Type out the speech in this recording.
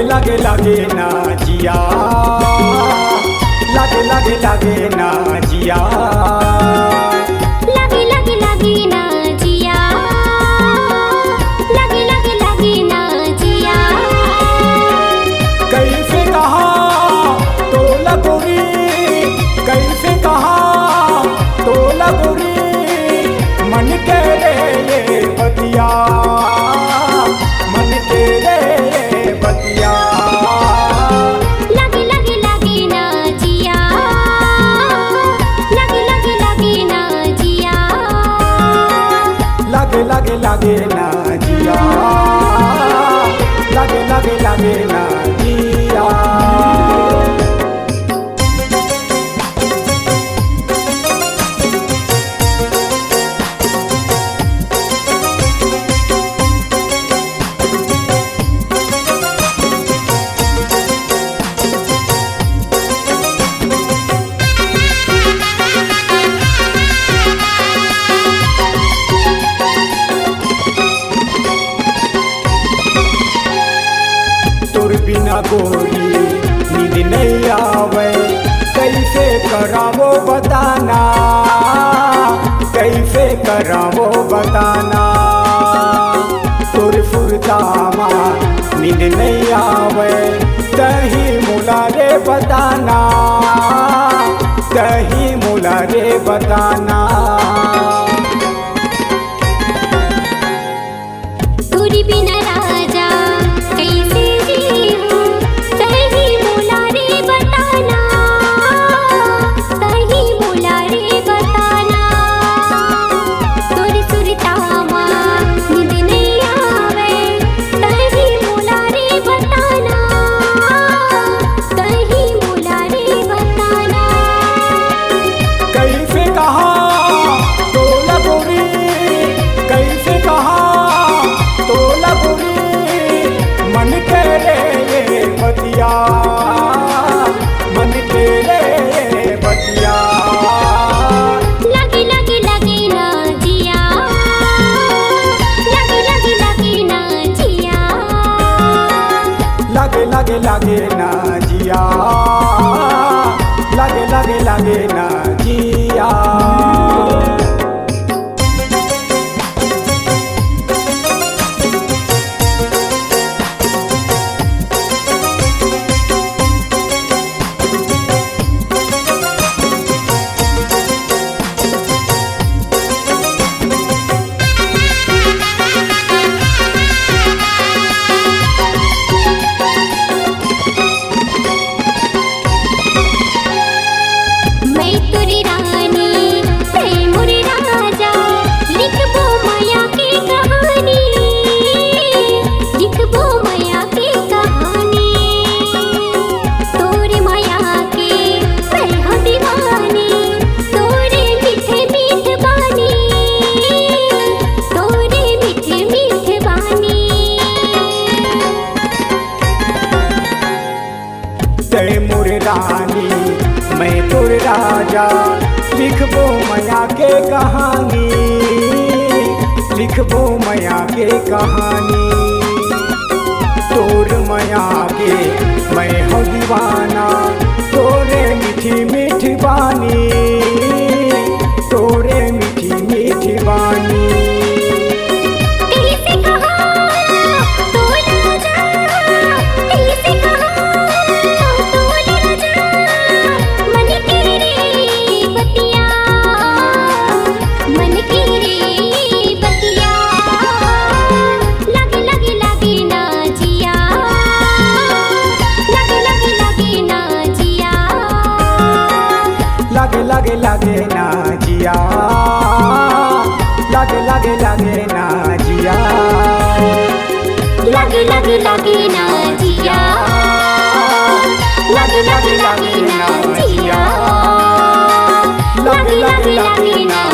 लागे लागे ना जिया, लागे लागे लागे ना जिया, लागे लागे लागे ना जिया, लागे लागे लागे ना जिया। कैसे कहा तो लगोरी, कैसे कहा तो लगोरी, मन के रे ये बतिया, मन के रे ये बतिया। लागे लागे लागे ना जिया, लागे लागे लागे ना जिया, लागे लागे लागे ना जिया, लागे लागे लागे ना जिया। तोर बिना गोरी नींद नहीं आवे, कैसे करावो बताना, कैसे करावो बताना। तोर फुरतामा नींद नहीं आवे, कहीं मुला रे बताना, कहीं मुला रे बताना। तोरी बिना राजा कैसे जीऊं, सही बोला रे बताना, सही बोला रे बताना। तोरी सुरतामा नींद नहीं आवे, सही बोला रे बताना, सही बोला रे बताना। कैसे कहा तो लगोरी, कैसे कहा तो लगोरी, मन के रे ये बतिया, मन के रे ये बतिया। लागे लागे लागे ना जिया, लागे लागे लागे ना जिया, लागे लागे लागे ना जिया, लागे लागे लागे ना जिया। मैं तुरी रानी तै मोरे राजा, लिखबो माया की कहानी, लिखबो माया की कहानी। तोरे माया के मैं हो दीवानी, तोरे मीठे मीठे बानी, तोरे मीठे मीठे बानी। तै मोर रानी मैं तोर राजा, लिखबो माया के कहानी, लिखबो माया के कहानी। तोर माया के मैं हो दीवाना, तोरे मीठी मीठी बानी, तोरे मीठी मीठी बानी। कैसे कहा तो राजा, कैसे कहा तो राजा, मन की रे बतिया, मन की रे बतिया। लागे लागे लागे ना जिया, लागे लागे लागे ना जिया, लागे लागे लागे ना जिया, लागे लागे लागे ना जिया, लागे लागे लागे ना जिया, लागे लागे लागे ना जिया, लागे लागे लागे ना